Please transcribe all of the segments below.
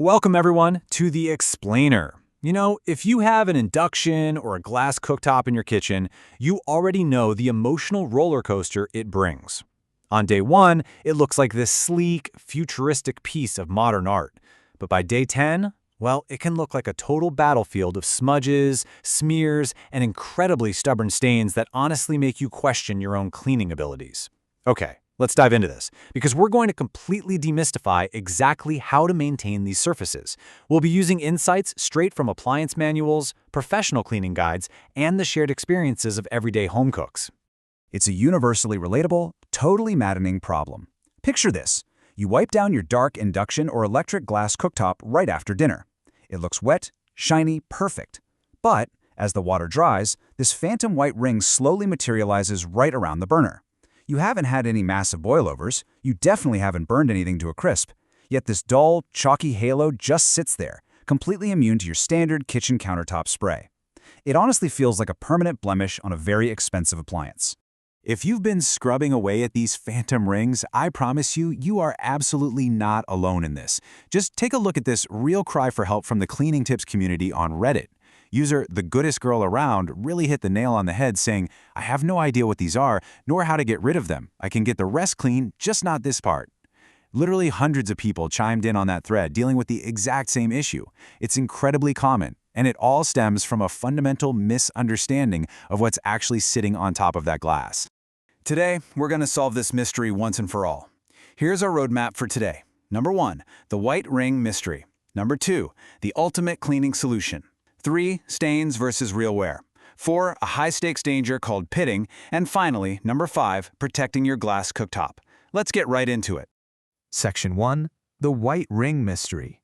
Welcome everyone to The Explainer. If you have an induction or a glass cooktop in your kitchen, you already know the emotional roller coaster it brings. On day one, it looks like this sleek, futuristic piece of modern art. But by day 10, well, it can look like a total battlefield of smudges, smears, and incredibly stubborn stains that honestly make you question your own cleaning abilities. Okay, let's dive into this, because we're going to completely demystify exactly how to maintain these surfaces. We'll be using insights straight from appliance manuals, professional cleaning guides, and the shared experiences of everyday home cooks. It's a universally relatable, totally maddening problem. Picture this. You wipe down your dark induction or electric glass cooktop right after dinner. It looks wet, shiny, perfect. But as the water dries, this phantom white ring slowly materializes right around the burner. You haven't had any massive boilovers, you definitely haven't burned anything to a crisp, yet this dull, chalky halo just sits there, completely immune to your standard kitchen countertop spray. It honestly feels like a permanent blemish on a very expensive appliance. If you've been scrubbing away at these phantom rings, I promise you, you are absolutely not alone in this. Just take a look at this real cry for help from the cleaning tips community on Reddit. User The Goodest Girl Around really hit the nail on the head saying, "I have no idea what these are, nor how to get rid of them. I can get the rest clean, just not this part." Literally hundreds of people chimed in on that thread dealing with the exact same issue. It's incredibly common, and it all stems from a fundamental misunderstanding of what's actually sitting on top of that glass. Today, we're going to solve this mystery once and for all. Here's our roadmap for today. Number 1, the white ring mystery. Number 2, the ultimate cleaning solution. 3, stains versus real wear. 4, a high-stakes danger called pitting. And finally, number 5, protecting your glass cooktop. Let's get right into it. Section 1. The White Ring Mystery.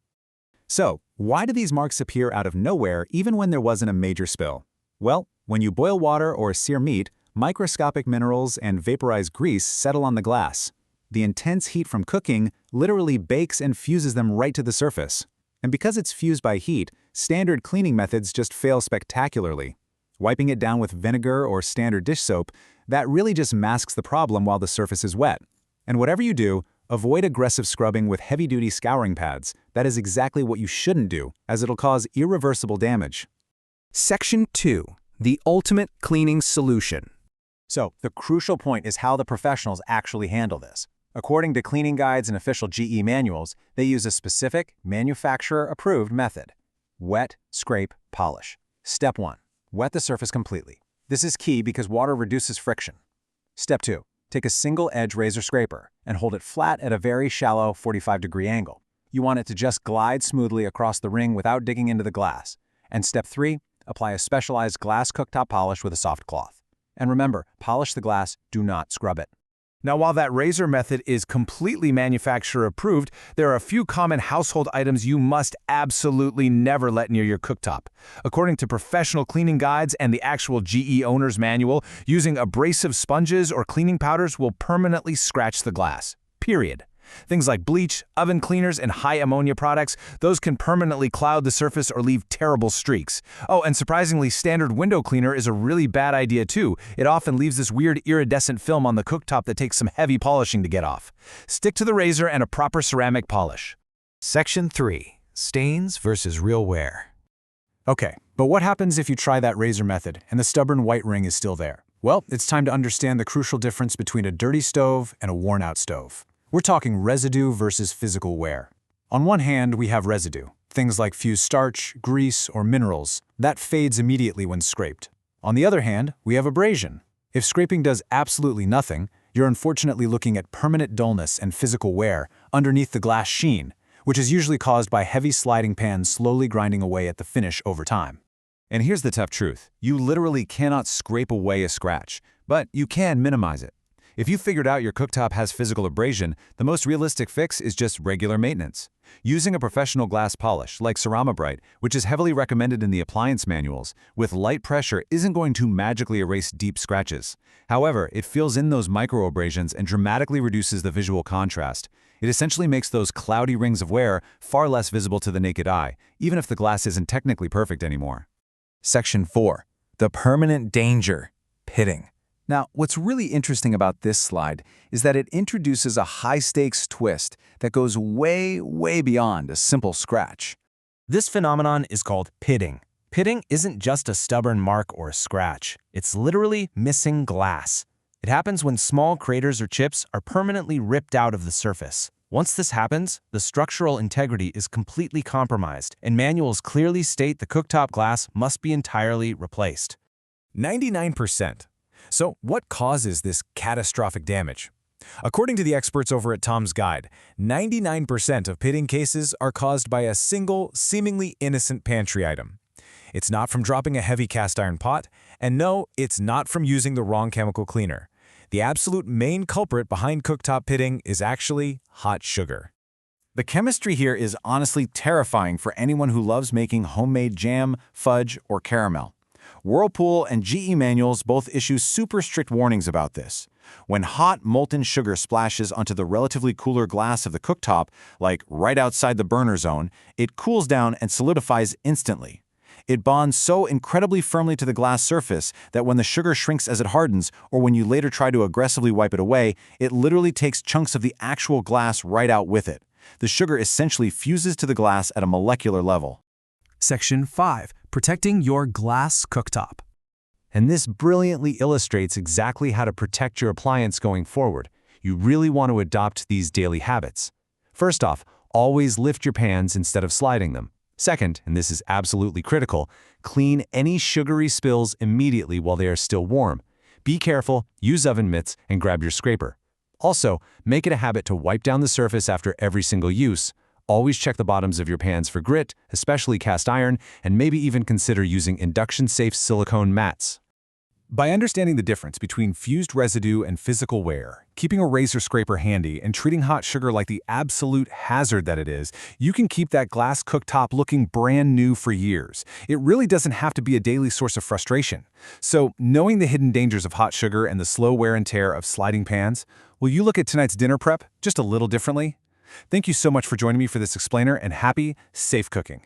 So, why do these marks appear out of nowhere even when there wasn't a major spill? Well, when you boil water or sear meat, microscopic minerals and vaporized grease settle on the glass. The intense heat from cooking literally bakes and fuses them right to the surface. And because it's fused by heat, standard cleaning methods just fail spectacularly. Wiping it down with vinegar or standard dish soap, that really just masks the problem while the surface is wet. And whatever you do, avoid aggressive scrubbing with heavy-duty scouring pads. That is exactly what you shouldn't do, as it'll cause irreversible damage. Section 2. The Ultimate Cleaning Solution. So, the crucial point is how the professionals actually handle this. According to cleaning guides and official GE manuals, they use a specific, manufacturer-approved method. Wet, scrape, polish. Step 1. Wet the surface completely. This is key because water reduces friction. Step 2. Take a single-edge razor scraper and hold it flat at a very shallow 45-degree angle. You want it to just glide smoothly across the ring without digging into the glass. And Step 3. Apply a specialized glass cooktop polish with a soft cloth. And remember, polish the glass, do not scrub it. Now, while that razor method is completely manufacturer-approved, there are a few common household items you must absolutely never let near your cooktop. According to professional cleaning guides and the actual GE owner's manual, using abrasive sponges or cleaning powders will permanently scratch the glass. Period. Things like bleach, oven cleaners, and high ammonia products, those can permanently cloud the surface or leave terrible streaks. Oh, and surprisingly, standard window cleaner is a really bad idea too. It often leaves this weird iridescent film on the cooktop that takes some heavy polishing to get off. Stick to the razor and a proper ceramic polish. Section 3. Stains versus real wear. Okay, but what happens if you try that razor method and the stubborn white ring is still there? Well, it's time to understand the crucial difference between a dirty stove and a worn-out stove. We're talking residue versus physical wear. On one hand, we have residue, things like fused starch, grease, or minerals. That fades immediately when scraped. On the other hand, we have abrasion. If scraping does absolutely nothing, you're unfortunately looking at permanent dullness and physical wear underneath the glass sheen, which is usually caused by heavy sliding pans slowly grinding away at the finish over time. And here's the tough truth. You literally cannot scrape away a scratch, but you can minimize it. If you figured out your cooktop has physical abrasion, the most realistic fix is just regular maintenance. Using a professional glass polish like Ceramibrite, which is heavily recommended in the appliance manuals, with light pressure isn't going to magically erase deep scratches. However, it fills in those microabrasions and dramatically reduces the visual contrast. It essentially makes those cloudy rings of wear far less visible to the naked eye, even if the glass isn't technically perfect anymore. Section 4. The Permanent Danger. Pitting. Now, what's really interesting about this slide is that it introduces a high-stakes twist that goes way, way beyond a simple scratch. This phenomenon is called pitting. Pitting isn't just a stubborn mark or a scratch. It's literally missing glass. It happens when small craters or chips are permanently ripped out of the surface. Once this happens, the structural integrity is completely compromised, and manuals clearly state the cooktop glass must be entirely replaced. 99%. So what causes this catastrophic damage? According to the experts over at Tom's Guide, 99% of pitting cases are caused by a single, seemingly innocent pantry item. It's not from dropping a heavy cast iron pot, and no, it's not from using the wrong chemical cleaner. The absolute main culprit behind cooktop pitting is actually hot sugar. The chemistry here is honestly terrifying for anyone who loves making homemade jam, fudge, or caramel. Whirlpool and GE manuals both issue super strict warnings about this. When hot, molten sugar splashes onto the relatively cooler glass of the cooktop, like right outside the burner zone, it cools down and solidifies instantly. It bonds so incredibly firmly to the glass surface that when the sugar shrinks as it hardens, or when you later try to aggressively wipe it away, it literally takes chunks of the actual glass right out with it. The sugar essentially fuses to the glass at a molecular level. Section 5. Protecting your glass cooktop. And this brilliantly illustrates exactly how to protect your appliance going forward. You really want to adopt these daily habits. First off, always lift your pans instead of sliding them. Second, and this is absolutely critical, clean any sugary spills immediately while they are still warm. Be careful, use oven mitts, and grab your scraper. Also, make it a habit to wipe down the surface after every single use. Always check the bottoms of your pans for grit, especially cast iron, and maybe even consider using induction-safe silicone mats. By understanding the difference between fused residue and physical wear, keeping a razor scraper handy, and treating hot sugar like the absolute hazard that it is, you can keep that glass cooktop looking brand new for years. It really doesn't have to be a daily source of frustration. So, knowing the hidden dangers of hot sugar and the slow wear and tear of sliding pans, will you look at tonight's dinner prep just a little differently? Thank you so much for joining me for this explainer, and happy, safe cooking.